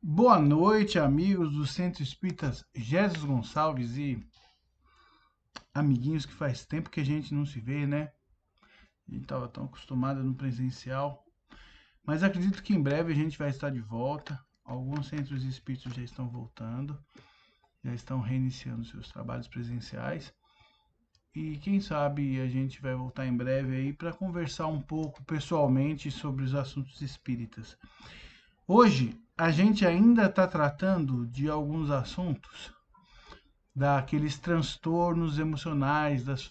Boa noite, amigos do Centro Espíritas Jesus Gonçalves e amiguinhos que faz tempo que a gente não se vê, né? A gente estava tão acostumado no presencial, mas acredito que em breve a gente vai estar de volta. Alguns centros espíritas já estão voltando, já estão reiniciando seus trabalhos presenciais. E quem sabe a gente vai voltar em breve aí para conversar um pouco pessoalmente sobre os assuntos espíritas. Hoje a gente ainda está tratando de alguns assuntos daqueles transtornos emocionais, das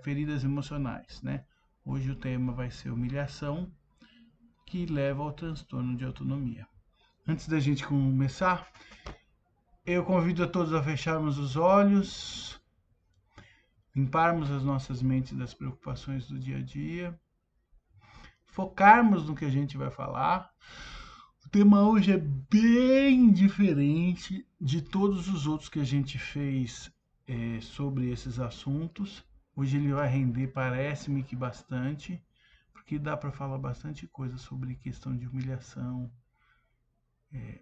feridas emocionais, né? Hoje o tema vai ser humilhação, que leva ao transtorno de autonomia. Antes da gente começar, eu convido a todos a fecharmos os olhos, limparmos as nossas mentes das preocupações do dia a dia, focarmos no que a gente vai falar. O tema hoje é bem diferente de todos os outros que a gente fez sobre esses assuntos. Hoje ele vai render, parece-me que bastante, porque dá para falar bastante coisa sobre questão de humilhação,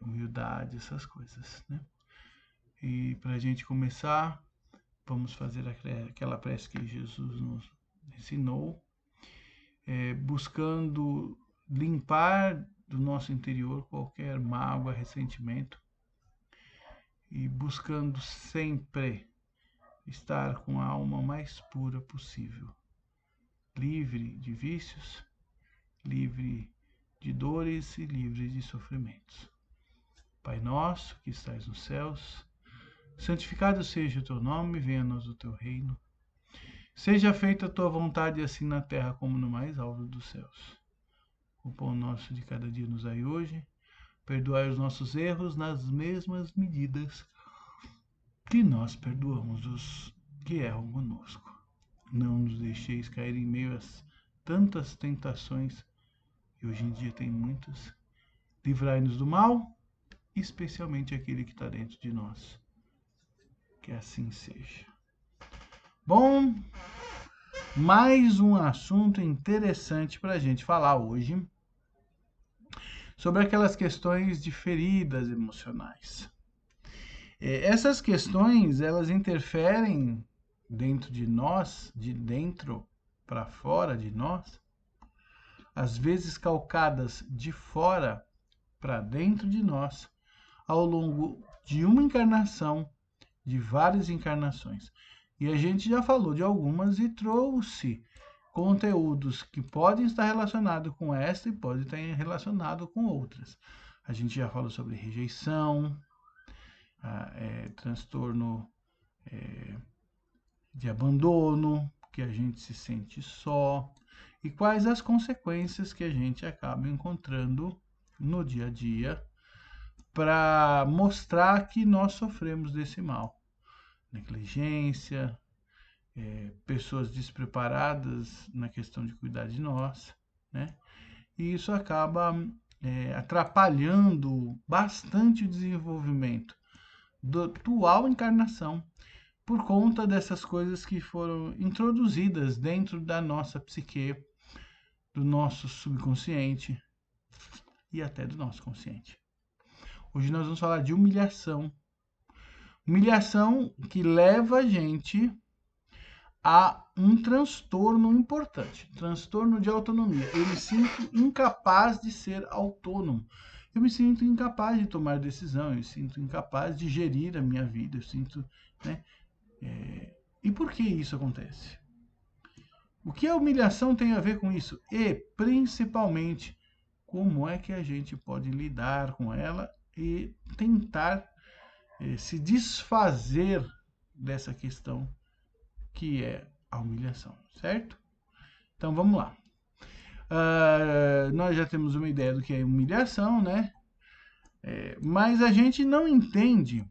humildade, essas coisas, né? E para a gente começar, vamos fazer aquela prece que Jesus nos ensinou, buscando limpar do nosso interior qualquer mágoa, ressentimento e buscando sempre estar com a alma mais pura possível, livre de vícios, livre de dores e livre de sofrimentos. Pai nosso que estais nos céus, santificado seja o teu nome, venha a nós o teu reino. Seja feita a tua vontade, assim na terra como no mais alto dos céus. O pão nosso de cada dia nos dai hoje. Perdoai os nossos erros nas mesmas medidas que nós perdoamos os que erram conosco. Não nos deixeis cair em meio a tantas tentações, que hoje em dia tem muitas. Livrai-nos do mal, especialmente aquele que está dentro de nós. Que assim seja. Bom, mais um assunto interessante para a gente falar hoje, sobre aquelas questões de feridas emocionais. Essas questões, elas interferem dentro de nós, de dentro para fora de nós, às vezes calcadas de fora para dentro de nós, ao longo de uma encarnação, de várias encarnações. E a gente já falou de algumas e trouxe conteúdos que podem estar relacionados com esta e podem estar relacionados com outras. A gente já falou sobre rejeição, transtorno de abandono, que a gente se sente só, e quais as consequências que a gente acaba encontrando no dia a dia para mostrar que nós sofremos desse mal. Negligência, pessoas despreparadas na questão de cuidar de nós, né? E isso acaba atrapalhando bastante o desenvolvimento da atual encarnação por conta dessas coisas que foram introduzidas dentro da nossa psique, do nosso subconsciente e até do nosso consciente. Hoje nós vamos falar de humilhação. Humilhação que leva a gente a um transtorno importante, transtorno de autonomia. Eu me sinto incapaz de ser autônomo. Eu me sinto incapaz de tomar decisão, eu me sinto incapaz de gerir a minha vida, eu sinto, né? E por que isso acontece? O que a humilhação tem a ver com isso? E, principalmente, como é que a gente pode lidar com ela e tentar se desfazer dessa questão que é a humilhação, certo? Então vamos lá. Nós já temos uma ideia do que é humilhação, né? Mas a gente não entende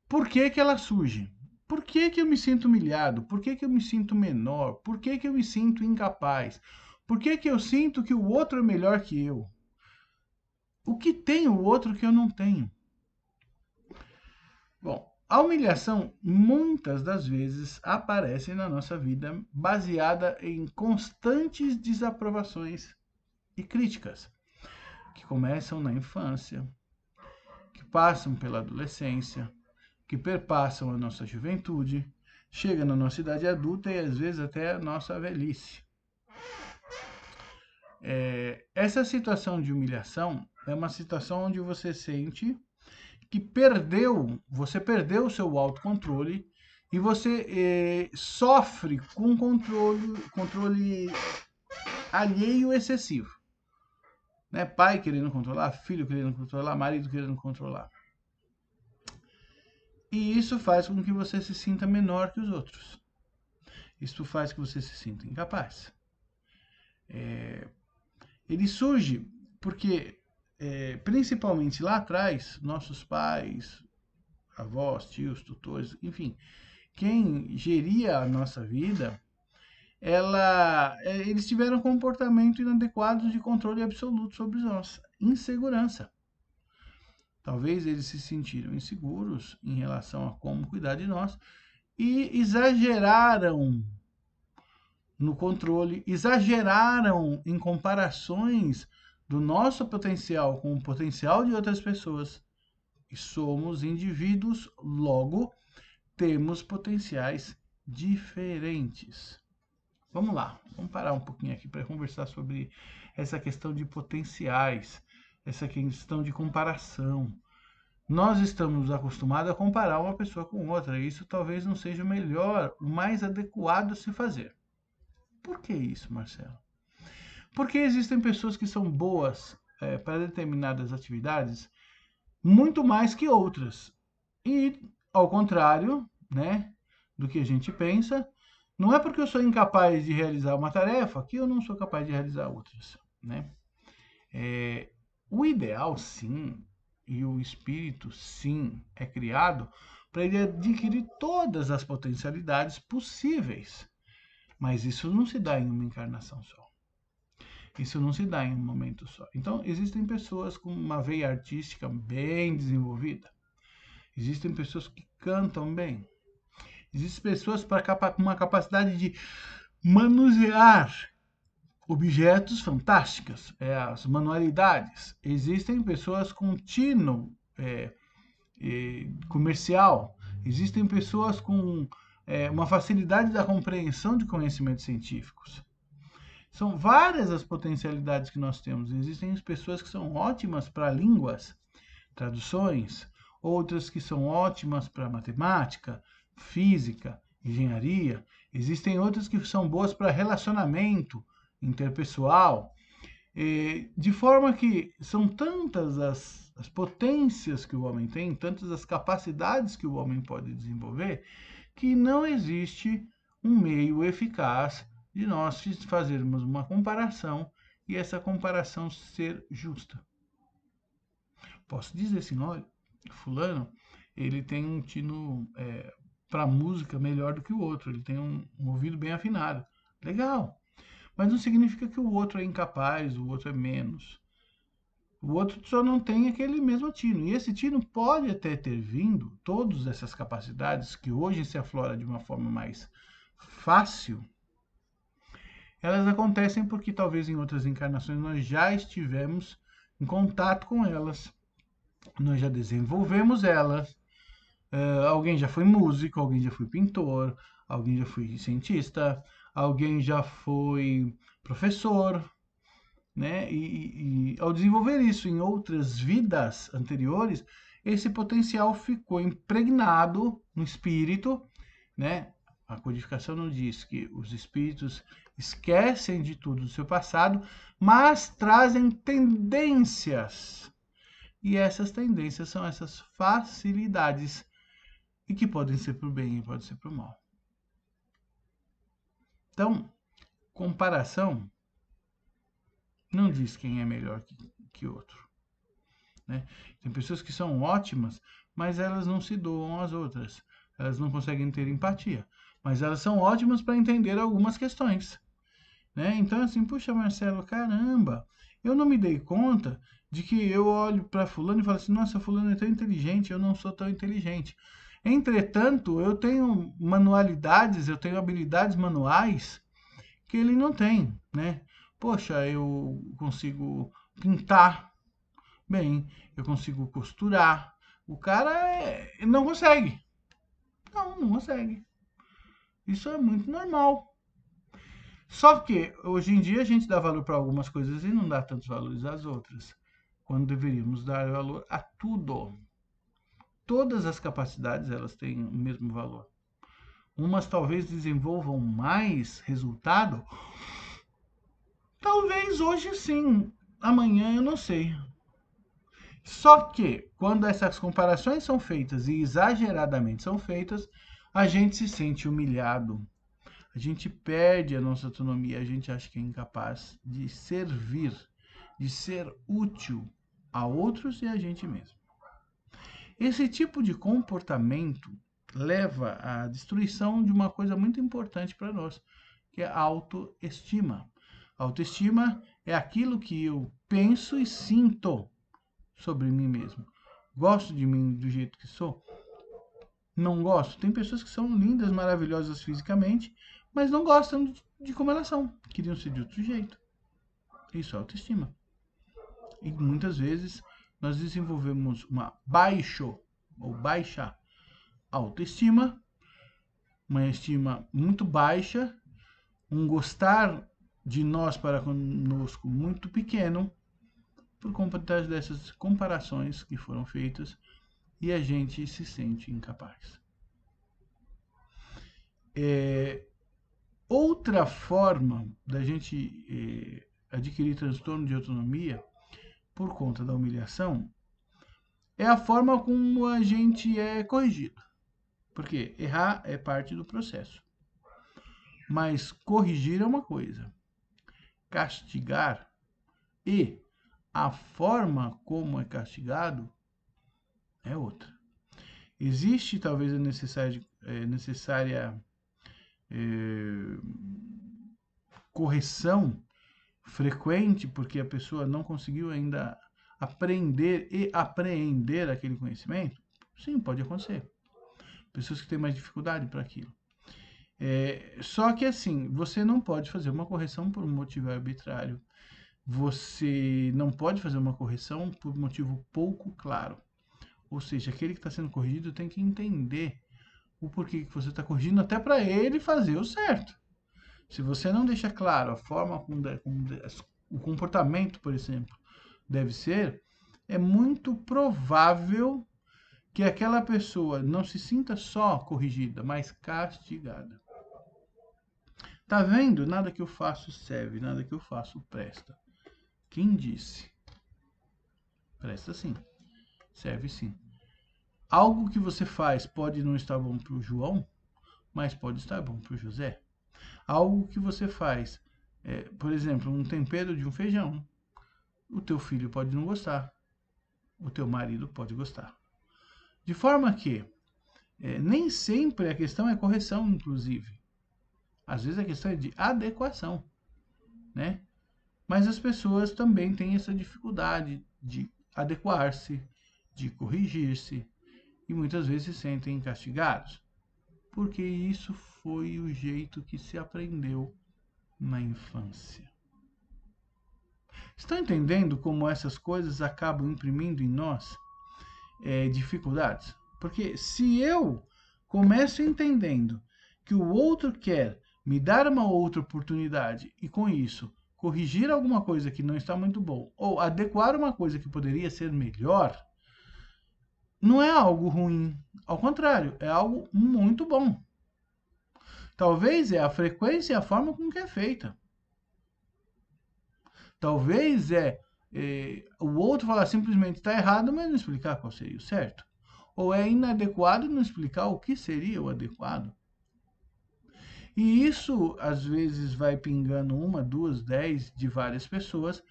por que ela surge. Por que eu me sinto humilhado? Por que eu me sinto menor? Por que eu me sinto incapaz? Por que eu sinto que o outro é melhor que eu? O que tem o outro que eu não tenho? Bom, a humilhação muitas das vezes aparece na nossa vida baseada em constantes desaprovações e críticas que começam na infância, que passam pela adolescência, que perpassam a nossa juventude, chegam na nossa idade adulta e às vezes até a nossa velhice. Essa situação de humilhação é uma situação onde você sente que você perdeu o seu autocontrole e você sofre com controle alheio excessivo. Né? Pai querendo controlar, filho querendo controlar, marido querendo controlar. E isso faz com que você se sinta menor que os outros. Isso faz com que você se sinta incapaz. Ele surge porque, principalmente lá atrás, nossos pais, avós, tios, tutores, enfim, quem geria a nossa vida, eles tiveram comportamento inadequado de controle absoluto sobre nós, insegurança. Talvez eles se sentiram inseguros em relação a como cuidar de nós e exageraram no controle, exageraram em comparações do nosso potencial com o potencial de outras pessoas. E somos indivíduos, logo temos potenciais diferentes. Vamos lá, vamos parar um pouquinho aqui para conversar sobre essa questão de potenciais, essa questão de comparação. Nós estamos acostumados a comparar uma pessoa com outra, e isso talvez não seja o melhor, o mais adequado a se fazer. Por que isso, Marcelo? Porque existem pessoas que são boas para determinadas atividades muito mais que outras. E, ao contrário, né, do que a gente pensa, não é porque eu sou incapaz de realizar uma tarefa que eu não sou capaz de realizar outras. Né? O ideal, sim, e o espírito, sim, é criado para ele adquirir todas as potencialidades possíveis. Mas isso não se dá em uma encarnação só. Isso não se dá em um momento só. Então, existem pessoas com uma veia artística bem desenvolvida. Existem pessoas que cantam bem. Existem pessoas com uma capacidade de manusear objetos fantásticas, as manualidades. Existem pessoas com tino comercial. Existem pessoas com uma facilidade da compreensão de conhecimentos científicos. São várias as potencialidades que nós temos. Existem pessoas que são ótimas para línguas, traduções, outras que são ótimas para matemática, física, engenharia. Existem outras que são boas para relacionamento interpessoal. De forma que são tantas as potências que o homem tem, tantas as capacidades que o homem pode desenvolver, que não existe um meio eficaz de nós fazermos uma comparação e essa comparação ser justa. Posso dizer assim, olha, fulano, ele tem um tino para música melhor do que o outro, ele tem um ouvido bem afinado. Legal, mas não significa que o outro é incapaz, o outro é menos. O outro só não tem aquele mesmo tino. E esse tino pode até ter vindo, todas essas capacidades que hoje se aflora de uma forma mais fácil, elas acontecem porque talvez em outras encarnações nós já estivemos em contato com elas, nós já desenvolvemos elas. Alguém já foi músico, alguém já foi pintor, alguém já foi cientista, alguém já foi professor, né? E ao desenvolver isso em outras vidas anteriores, esse potencial ficou impregnado no espírito, né? A codificação nos diz que os espíritos esquecem de tudo do seu passado, mas trazem tendências. E essas tendências são essas facilidades, e que podem ser para o bem e podem ser para o mal. Então, comparação não diz quem é melhor que outro. Né? Tem pessoas que são ótimas, mas elas não se doam às outras. Elas não conseguem ter empatia. Mas elas são ótimas para entender algumas questões. Né? Então, assim, puxa, Marcelo, caramba, eu não me dei conta de que eu olho para fulano e falo assim, nossa, fulano é tão inteligente, eu não sou tão inteligente. Entretanto, eu tenho manualidades, eu tenho habilidades manuais que ele não tem, né? Poxa, eu consigo pintar, bem, eu consigo costurar. O cara não consegue. Não consegue. Isso é muito normal. Só que hoje em dia a gente dá valor para algumas coisas e não dá tantos valores às outras, quando deveríamos dar valor a tudo. Todas as capacidades elas têm o mesmo valor. Umas talvez desenvolvam mais resultado, talvez hoje sim, amanhã eu não sei. Só que quando essas comparações são feitas e exageradamente são feitas, a gente se sente humilhado. A gente perde a nossa autonomia, a gente acha que é incapaz de servir, de ser útil a outros e a gente mesmo. Esse tipo de comportamento leva à destruição de uma coisa muito importante para nós, que é a autoestima. A autoestima é aquilo que eu penso e sinto sobre mim mesmo. Gosto de mim do jeito que sou? Não gosto. Tem pessoas que são lindas, maravilhosas fisicamente, mas não gostam de como elas são. Queriam ser de outro jeito. Isso é autoestima. E muitas vezes nós desenvolvemos uma baixa autoestima, uma estima muito baixa, um gostar de nós para conosco muito pequeno, por conta dessas comparações que foram feitas e a gente se sente incapaz. Outra forma da gente adquirir transtorno de autonomia por conta da humilhação é a forma como a gente é corrigido. Porque errar é parte do processo. Mas corrigir é uma coisa. Castigar e a forma como é castigado é outra. Existe talvez a necessária correção frequente porque a pessoa não conseguiu ainda aprender e apreender aquele conhecimento? Sim, pode acontecer. Pessoas que têm mais dificuldade para aquilo. Só que assim, você não pode fazer uma correção por um motivo arbitrário. Você não pode fazer uma correção por motivo pouco claro. Ou seja, aquele que está sendo corrigido tem que entender o porquê que você está corrigindo, até para ele fazer o certo. Se você não deixa claro a forma como o comportamento, por exemplo, deve ser, é muito provável que aquela pessoa não se sinta só corrigida, mas castigada. Tá vendo? Nada que eu faço serve, nada que eu faço presta. Quem disse? Presta sim, serve sim. Algo que você faz pode não estar bom para o João, mas pode estar bom para o José. Algo que você faz, por exemplo, um tempero de um feijão, o teu filho pode não gostar, o teu marido pode gostar. De forma que nem sempre a questão é correção, inclusive. Às vezes a questão é de adequação, né? Mas as pessoas também têm essa dificuldade de adequar-se, de corrigir-se, e muitas vezes se sentem castigados, porque isso foi o jeito que se aprendeu na infância. Estão entendendo como essas coisas acabam imprimindo em nós dificuldades? Porque se eu começo entendendo que o outro quer me dar uma outra oportunidade e com isso corrigir alguma coisa que não está muito bom ou adequar uma coisa que poderia ser melhor, não é algo ruim. Ao contrário, é algo muito bom. Talvez é a frequência e a forma com que é feita. Talvez o outro falar simplesmente está errado, mas não explicar qual seria o certo. Ou é inadequado e não explicar o que seria o adequado. E isso, às vezes, vai pingando uma, duas, 10 de várias pessoas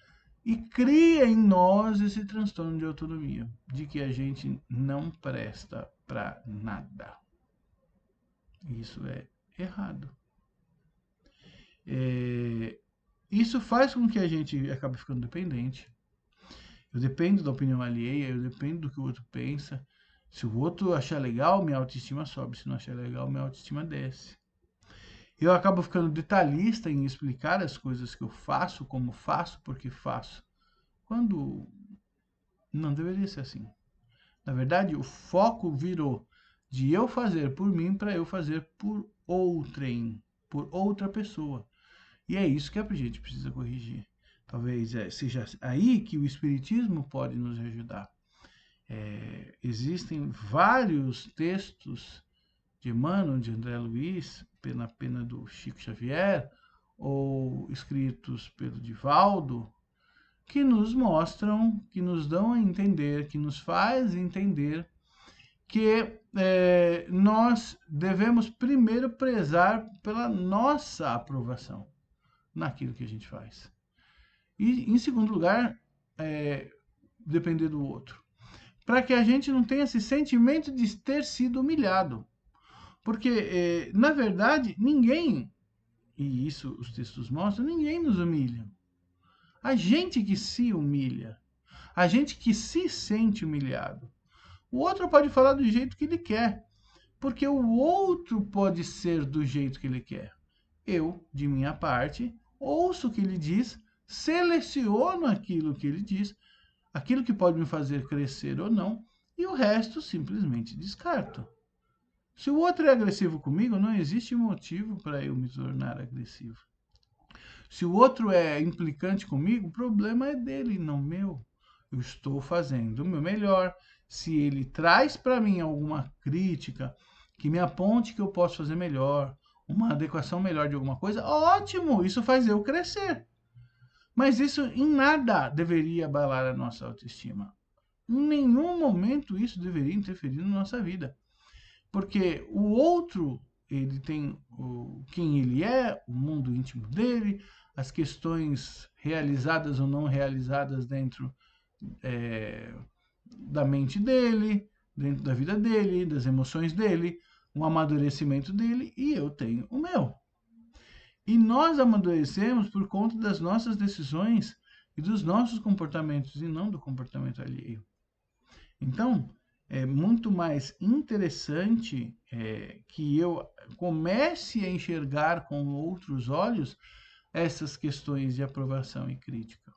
e cria em nós esse transtorno de autonomia, de que a gente não presta para nada. Isso é errado. Isso faz com que a gente acabe ficando dependente. Eu dependo da opinião alheia, eu dependo do que o outro pensa. Se o outro achar legal, minha autoestima sobe. Se não achar legal, minha autoestima desce. Eu acabo ficando detalhista em explicar as coisas que eu faço, como faço, porque faço. Quando Não deveria ser assim. Na verdade, o foco virou de eu fazer por mim para eu fazer por outrem, por outra pessoa. E é isso que a gente precisa corrigir. Talvez seja aí que o Espiritismo pode nos ajudar. Existem vários textos de Emmanuel, de André Luiz, na pena do Chico Xavier, ou escritos pelo Divaldo, que nos mostram, que nos dão a entender, que nos faz entender que nós devemos primeiro prezar pela nossa aprovação naquilo que a gente faz. E, em segundo lugar, depender do outro. Para que a gente não tenha esse sentimento de ter sido humilhado. Porque, na verdade, ninguém, e isso os textos mostram, ninguém nos humilha. A gente que se humilha. A gente que se sente humilhado. O outro pode falar do jeito que ele quer. Porque o outro pode ser do jeito que ele quer. Eu, de minha parte, ouço o que ele diz, seleciono aquilo que ele diz, aquilo que pode me fazer crescer ou não, e o resto simplesmente descarto. Se o outro é agressivo comigo, não existe motivo para eu me tornar agressivo. Se o outro é implicante comigo, o problema é dele, não meu. Eu estou fazendo o meu melhor. Se ele traz para mim alguma crítica que me aponte que eu posso fazer melhor, uma adequação melhor de alguma coisa, ótimo, isso faz eu crescer. Mas isso em nada deveria abalar a nossa autoestima. Em nenhum momento isso deveria interferir na nossa vida. Porque o outro, ele tem quem ele é, o mundo íntimo dele, as questões realizadas ou não realizadas dentro da mente dele, dentro da vida dele, das emoções dele, o amadurecimento dele, e eu tenho o meu. E nós amadurecemos por conta das nossas decisões e dos nossos comportamentos, e não do comportamento alheio. Então, é muito mais interessante que eu comece a enxergar com outros olhos essas questões de aprovação e crítica.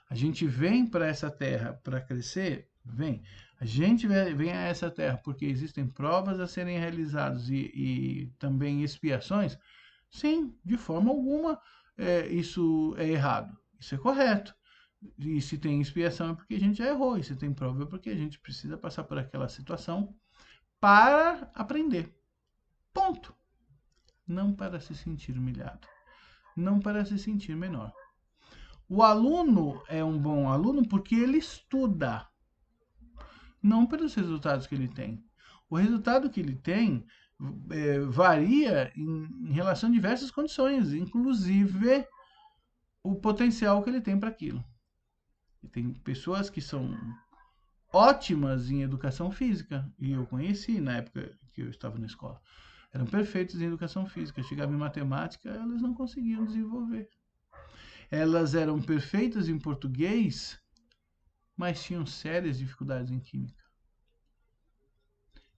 A gente vem para essa terra para crescer? Vem. A gente vem a essa terra porque existem provas a serem realizadas e também expiações? Sim, de forma alguma isso é errado. Isso é correto. E se tem expiação é porque a gente já errou. E se tem prova é porque a gente precisa passar por aquela situação para aprender. Ponto. Não para se sentir humilhado. Não para se sentir menor. O aluno é um bom aluno porque ele estuda. Não pelos resultados que ele tem. O resultado que ele tem varia em relação a diversas condições, inclusive o potencial que ele tem para aquilo. E tem pessoas que são ótimas em educação física, e eu conheci na época que eu estava na escola. Eram perfeitas em educação física. Chegava em matemática, elas não conseguiam desenvolver. Elas eram perfeitas em português, mas tinham sérias dificuldades em química.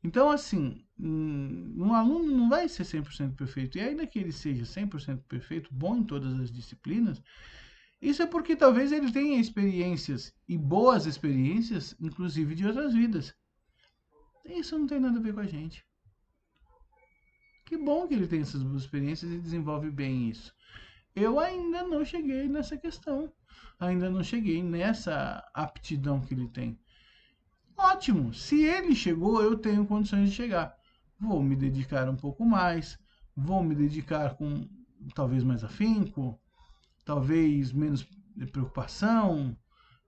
Então, assim, um aluno não vai ser 100% perfeito. E ainda que ele seja 100% perfeito, bom em todas as disciplinas, isso é porque talvez ele tenha experiências, e boas experiências, inclusive de outras vidas. Isso não tem nada a ver com a gente. Que bom que ele tem essas boas experiências e desenvolve bem isso. Eu ainda não cheguei nessa questão. Ainda não cheguei nessa aptidão que ele tem. Ótimo! Se ele chegou, eu tenho condições de chegar. Vou me dedicar um pouco mais, vou me dedicar com talvez mais afinco, talvez menos preocupação,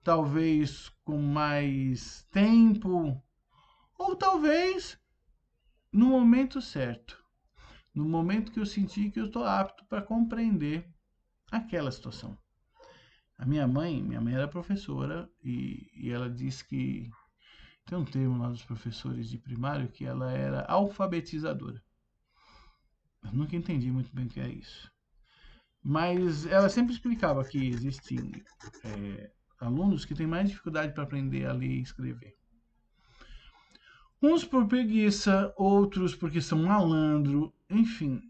talvez com mais tempo, ou talvez no momento certo, no momento que eu sentir que eu estou apto para compreender aquela situação. A minha mãe era professora e ela disse que tem um termo lá dos professores de primário que ela era alfabetizadora. Eu nunca entendi muito bem o que é isso. Mas ela sempre explicava que existem alunos que têm mais dificuldade para aprender a ler e escrever. Uns por preguiça, outros porque são malandro, enfim,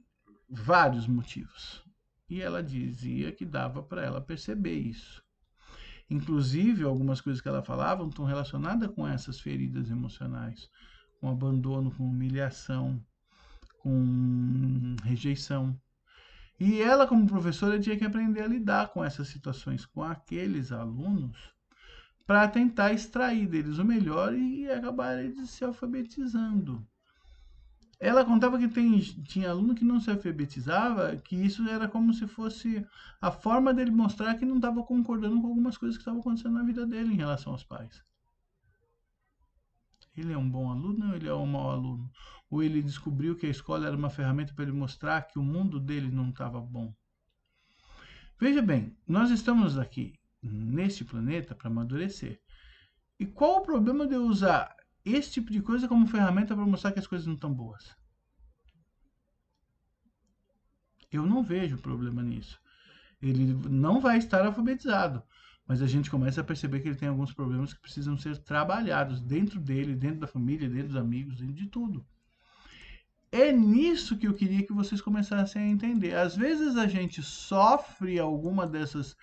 vários motivos. E ela dizia que dava para ela perceber isso. Inclusive, algumas coisas que ela falava estão relacionadas com essas feridas emocionais, com abandono, com humilhação, com rejeição. E ela, como professora, tinha que aprender a lidar com essas situações, com aqueles alunos, para tentar extrair deles o melhor e acabar eles se alfabetizando. Ela contava que tinha aluno que não se alfabetizava, que isso era como se fosse a forma dele mostrar que não estava concordando com algumas coisas que estavam acontecendo na vida dele em relação aos pais. Ele é um bom aluno ou ele é um mau aluno? Ou ele descobriu que a escola era uma ferramenta para ele mostrar que o mundo dele não estava bom? Veja bem, nós estamos aqui neste planeta para amadurecer. E qual o problema de eu usar esse tipo de coisa como ferramenta para mostrar que as coisas não estão boas? Eu não vejo problema nisso. Ele não vai estar alfabetizado, mas a gente começa a perceber que ele tem alguns problemas que precisam ser trabalhados dentro dele, dentro da família, dentro dos amigos, dentro de tudo. É nisso que eu queria que vocês começassem a entender. Às vezes a gente sofre alguma dessas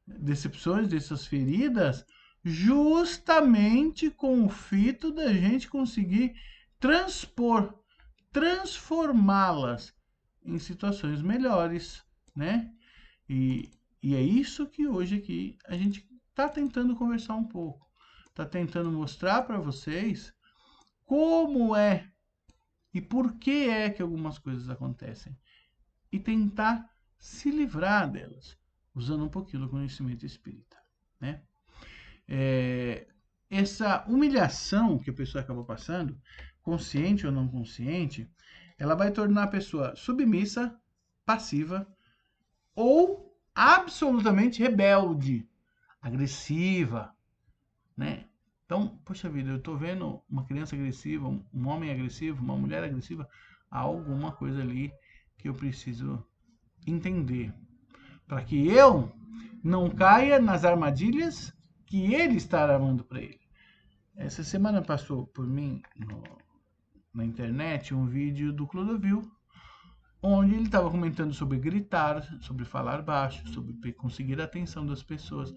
decepções, dessas feridas, justamente com o fito da gente conseguir transpor, transformá-las em situações melhores, né? E, e é isso que hoje aqui a gente está tentando conversar um pouco. Está tentando mostrar para vocês como é e por que é que algumas coisas acontecem. E tentar se livrar delas, usando um pouquinho do conhecimento espírita, né? Essa humilhação que a pessoa acaba passando, consciente ou não consciente, ela vai tornar a pessoa submissa, passiva ou absolutamente rebelde, agressiva, né? Então, poxa vida, eu tô vendo uma criança agressiva, um homem agressivo, uma mulher agressiva, há alguma coisa ali que eu preciso entender, para que eu não caia nas armadilhas que ele está armando para ele. Essa semana passou por mim na internet um vídeo do Clodovil, onde ele estava comentando sobre gritar, sobre falar baixo, sobre conseguir a atenção das pessoas.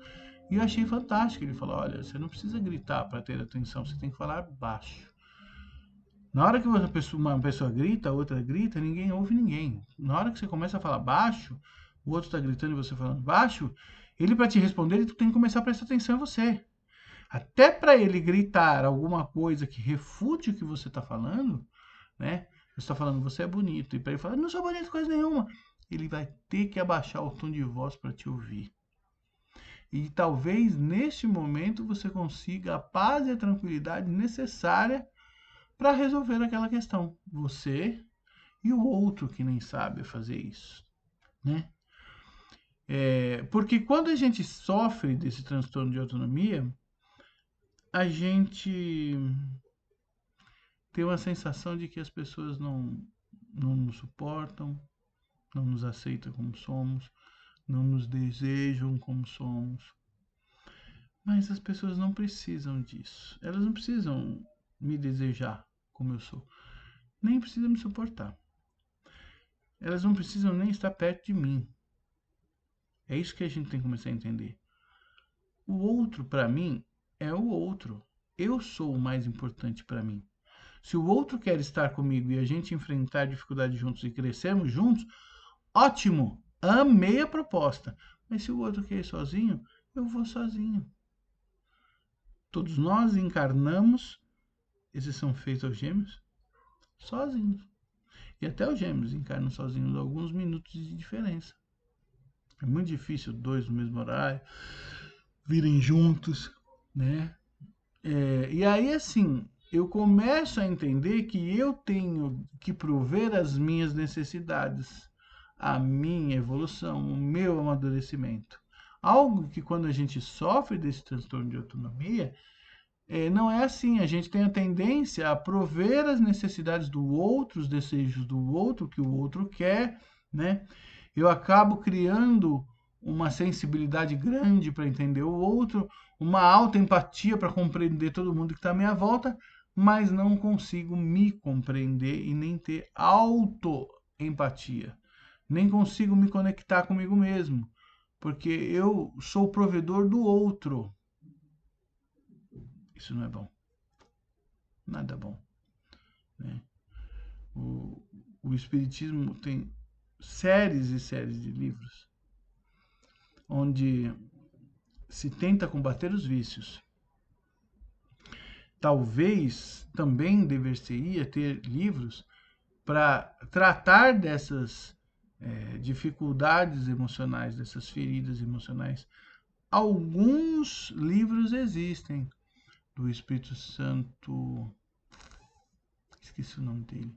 E eu achei fantástico. Ele falou: olha, você não precisa gritar para ter atenção, você tem que falar baixo. Na hora que uma pessoa grita, a outra grita, ninguém ouve ninguém. Na hora que você começa a falar baixo, o outro está gritando e você falando baixo, ele, para te responder, ele tem que começar a prestar atenção em você. Até para ele gritar alguma coisa que refute o que você está falando, né? Você está falando, você é bonito. E para ele falar, não sou bonito coisa nenhuma. Ele vai ter que abaixar o tom de voz para te ouvir. E talvez neste momento você consiga a paz e a tranquilidade necessária para resolver aquela questão. Você e o outro que nem sabe fazer isso, né? Porque quando a gente sofre desse transtorno de autonomia, a gente tem uma sensação de que as pessoas não nos suportam, não nos aceitam como somos, não nos desejam como somos. Mas as pessoas não precisam disso. Elas não precisam me desejar como eu sou. Nem precisam me suportar. Elas não precisam nem estar perto de mim. É isso que a gente tem que começar a entender. O outro, para mim, é o outro. Eu sou o mais importante para mim. Se o outro quer estar comigo e a gente enfrentar dificuldades juntos e crescermos juntos, ótimo! Amei a proposta. Mas se o outro quer ir sozinho, eu vou sozinho. Todos nós encarnamos, esses são feitos aos gêmeos, sozinhos. E até os gêmeos encarnam sozinhos alguns minutos de diferença. É muito difícil dois no mesmo horário virem juntos, né? E aí, assim, eu começo a entender que eu tenho que prover as minhas necessidades, a minha evolução, o meu amadurecimento. Algo que quando a gente sofre desse transtorno de autonomia, não é assim. A gente tem a tendência a prover as necessidades do outro, os desejos do outro, que o outro quer, né? Eu acabo criando uma sensibilidade grande para entender o outro, uma alta empatia para compreender todo mundo que está à minha volta, mas não consigo me compreender e nem ter autoempatia. Nem consigo me conectar comigo mesmo. porque eu sou o provedor do outro. Isso não é bom. Nada bom, né? O Espiritismo tem séries e séries de livros onde se tenta combater os vícios. Talvez também deveria ter livros para tratar dessas dificuldades emocionais, dessas feridas emocionais. Alguns livros existem do Espírito Santo, esqueci o nome dele,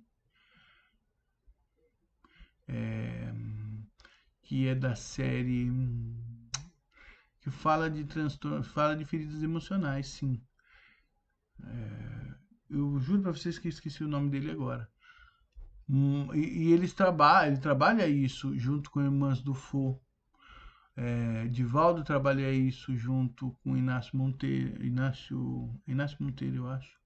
que é da série que fala de transtorno, fala de feridas emocionais, sim. Eu juro para vocês que esqueci o nome dele agora. E ele trabalha isso junto com Irmãs do Fo. Divaldo trabalha isso junto com Inácio Monteiro, eu acho.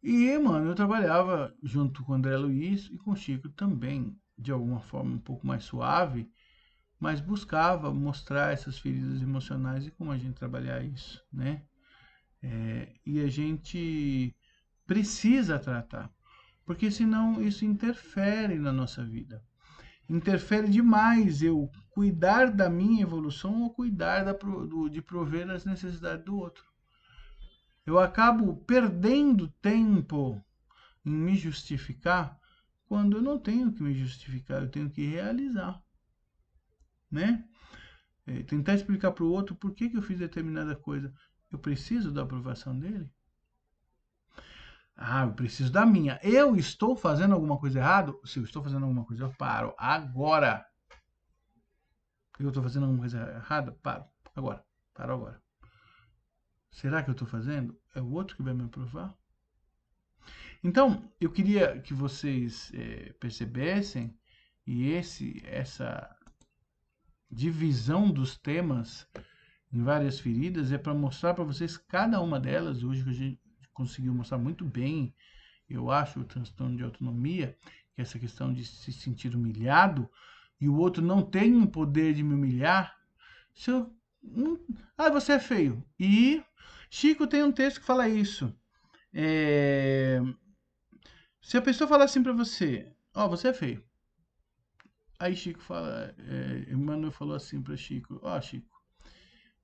E, mano, eu trabalhava junto com André Luiz e com Chico também, de alguma forma um pouco mais suave, mas buscava mostrar essas feridas emocionais e como a gente trabalhar isso, né? E a gente precisa tratar, porque senão isso interfere na nossa vida. Interfere demais eu cuidar da minha evolução ou cuidar de prover as necessidades do outro. Eu acabo perdendo tempo em me justificar quando eu não tenho que me justificar, eu tenho que realizar, né? Tentar explicar para o outro por que eu fiz determinada coisa. Eu preciso da aprovação dele? Eu preciso da minha. Eu estou fazendo alguma coisa errada? Se eu estou fazendo alguma coisa, eu paro. Agora. Eu estou fazendo alguma coisa errada? Paro. Agora. Paro agora. Será que eu estou fazendo? É o outro que vai me aprovar? Então, eu queria que vocês percebessem e essa divisão dos temas em várias feridas é para mostrar para vocês cada uma delas. Hoje a gente conseguiu mostrar muito bem, eu acho, o transtorno de autonomia, que é essa questão de se sentir humilhado e o outro não tem o poder de me humilhar. Se eu, você é feio. E Chico tem um texto que fala isso. Se a pessoa falar assim pra você, você é feio. Aí Chico fala, Emmanuel falou assim pra Chico, Chico,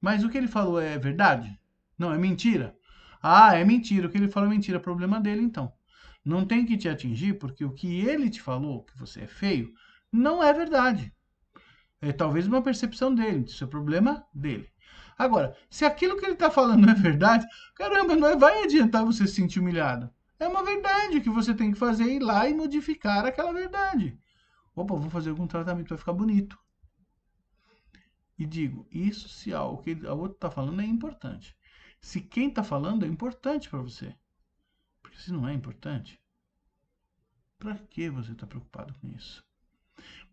mas o que ele falou é verdade? Não, é mentira? É mentira, o que ele falou é mentira, problema dele então. Não tem que te atingir, porque o que ele te falou, que você é feio, não é verdade. É talvez uma percepção dele, isso é problema dele. Agora, se aquilo que ele está falando não é verdade, caramba, não vai adiantar você se sentir humilhado. É uma verdade que você tem que fazer, ir lá e modificar aquela verdade. Opa, vou fazer algum tratamento para ficar bonito. E digo, isso se o que a outra está falando é importante. Se quem está falando é importante para você. Porque se não é importante, para que você está preocupado com isso?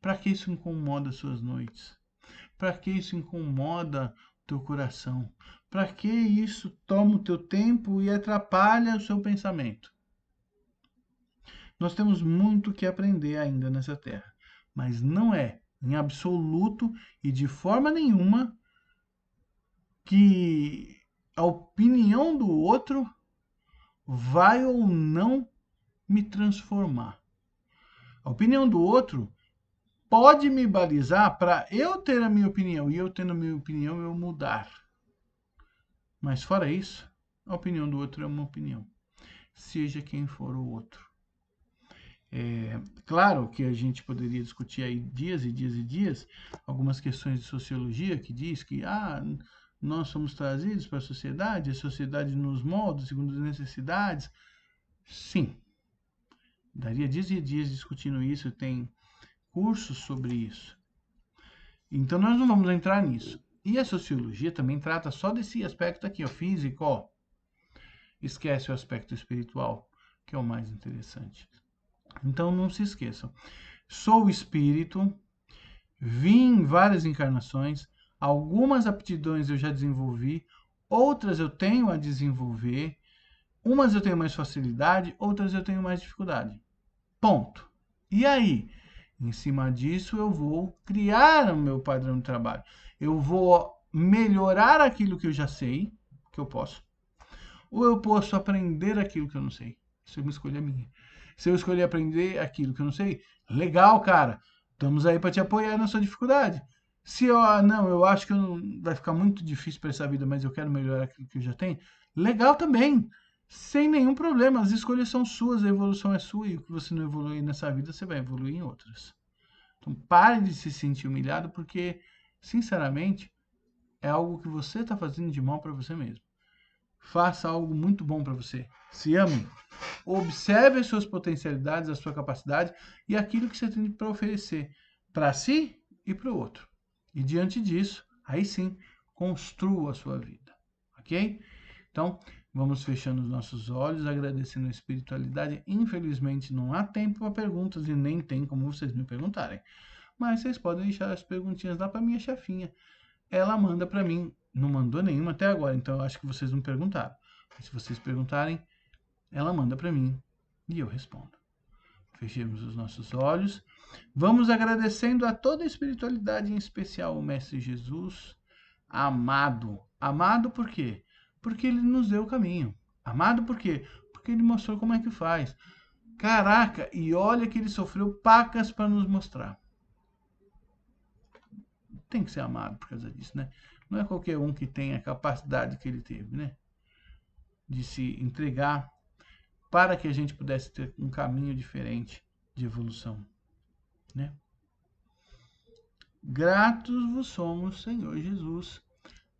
Para que isso incomoda suas noites? Para que isso incomoda teu coração? Para que isso toma o teu tempo e atrapalha o seu pensamento? Nós temos muito que aprender ainda nessa terra, mas não é em absoluto e de forma nenhuma que a opinião do outro vai ou não me transformar. A opinião do outro pode me balizar para eu ter a minha opinião e eu tendo a minha opinião eu mudar. Mas fora isso, a opinião do outro é uma opinião, seja quem for o outro. Claro que a gente poderia discutir aí dias e dias e dias algumas questões de sociologia que diz que nós somos trazidos para a sociedade nos molda segundo as necessidades. Sim, daria dias e dias discutindo isso, tem cursos sobre isso. Então nós não vamos entrar nisso. E a sociologia também trata só desse aspecto aqui, físico, esquece o aspecto espiritual, que é o mais interessante. Então não se esqueçam. Sou espírito, vim em várias encarnações, algumas aptidões eu já desenvolvi, outras eu tenho a desenvolver, umas eu tenho mais facilidade, outras eu tenho mais dificuldade. Ponto. E aí? Em cima disso, eu vou criar o meu padrão de trabalho. Eu vou melhorar aquilo que eu já sei, que eu posso, ou eu posso aprender aquilo que eu não sei. Isso é uma escolha minha. Se eu escolher aprender aquilo que eu não sei, legal, cara. Estamos aí para te apoiar na sua dificuldade. Se eu, não, eu acho que vai ficar muito difícil para essa vida, mas eu quero melhorar aquilo que eu já tenho, legal também. Sem nenhum problema. As escolhas são suas, a evolução é sua e o que você não evoluir nessa vida, você vai evoluir em outras. Então pare de se sentir humilhado porque, sinceramente, é algo que você está fazendo de mal para você mesmo. Faça algo muito bom para você. Se ame. Observe as suas potencialidades, a sua capacidade e aquilo que você tem para oferecer para si e para o outro. E diante disso, aí sim, construa a sua vida. Ok? Então, vamos fechando os nossos olhos, agradecendo a espiritualidade. Infelizmente, não há tempo para perguntas e nem tem como vocês me perguntarem. Mas vocês podem deixar as perguntinhas lá para minha chefinha. Ela manda para mim. Não mandou nenhuma até agora, então eu acho que vocês não perguntaram. Mas se vocês perguntarem, ela manda para mim e eu respondo. Fechemos os nossos olhos. Vamos agradecendo a toda a espiritualidade, em especial o Mestre Jesus, amado. Amado por quê? Porque ele nos deu o caminho. Amado por quê? Porque ele mostrou como é que faz. Caraca, e olha que ele sofreu pacas para nos mostrar. Tem que ser amado por causa disso, né? Não é qualquer um que tem a capacidade que ele teve, né? De se entregar para que a gente pudesse ter um caminho diferente de evolução, né? Gratos vos somos, Senhor Jesus.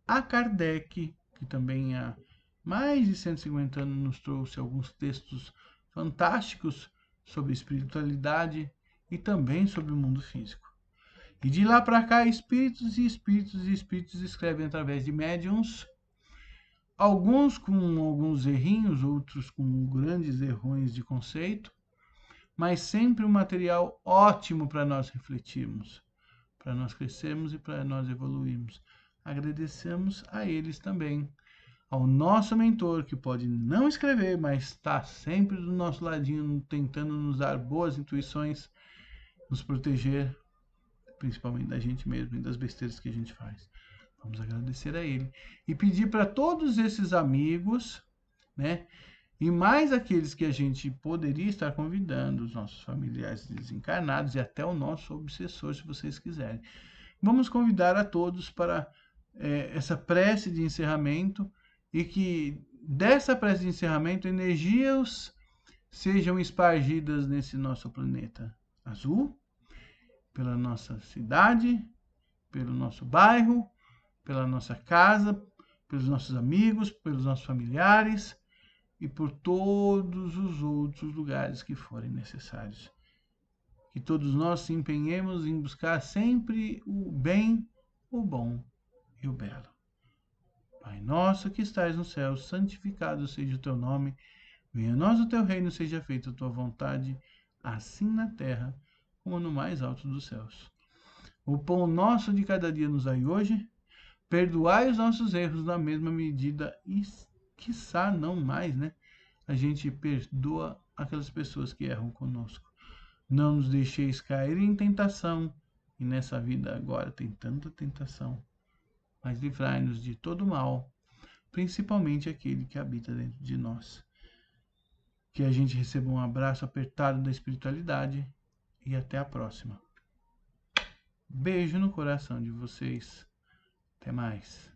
A Kardec, que também há mais de 150 anos nos trouxe alguns textos fantásticos sobre espiritualidade e também sobre o mundo físico. E de lá para cá, espíritos e espíritos e espíritos escrevem através de médiums, alguns com alguns errinhos, outros com grandes errões de conceito, mas sempre um material ótimo para nós refletirmos, para nós crescermos e para nós evoluirmos. Agradecemos a eles também, ao nosso mentor, que pode não escrever, mas está sempre do nosso ladinho, tentando nos dar boas intuições, nos proteger, principalmente da gente mesmo e das besteiras que a gente faz. Vamos agradecer a ele e pedir para todos esses amigos, né? E mais aqueles que a gente poderia estar convidando, os nossos familiares desencarnados e até o nosso obsessor, se vocês quiserem. Vamos convidar a todos para essa prece de encerramento e que dessa prece de encerramento energias sejam espargidas nesse nosso planeta azul, pela nossa cidade, pelo nosso bairro, pela nossa casa, pelos nossos amigos, pelos nossos familiares e por todos os outros lugares que forem necessários. Que todos nós se empenhemos em buscar sempre o bem, o bom e o belo. Pai nosso que estais no céu, santificado seja o teu nome. Venha a nós o teu reino, seja feita a tua vontade, assim na terra como no mais alto dos céus. O pão nosso de cada dia nos dai hoje. Perdoai os nossos erros na mesma medida e, quiçá, não mais, né? A gente perdoa aquelas pessoas que erram conosco. Não nos deixeis cair em tentação, e nessa vida agora tem tanta tentação, mas livrai-nos de todo mal, principalmente aquele que habita dentro de nós. Que a gente receba um abraço apertado da espiritualidade e até a próxima. Beijo no coração de vocês. Até mais.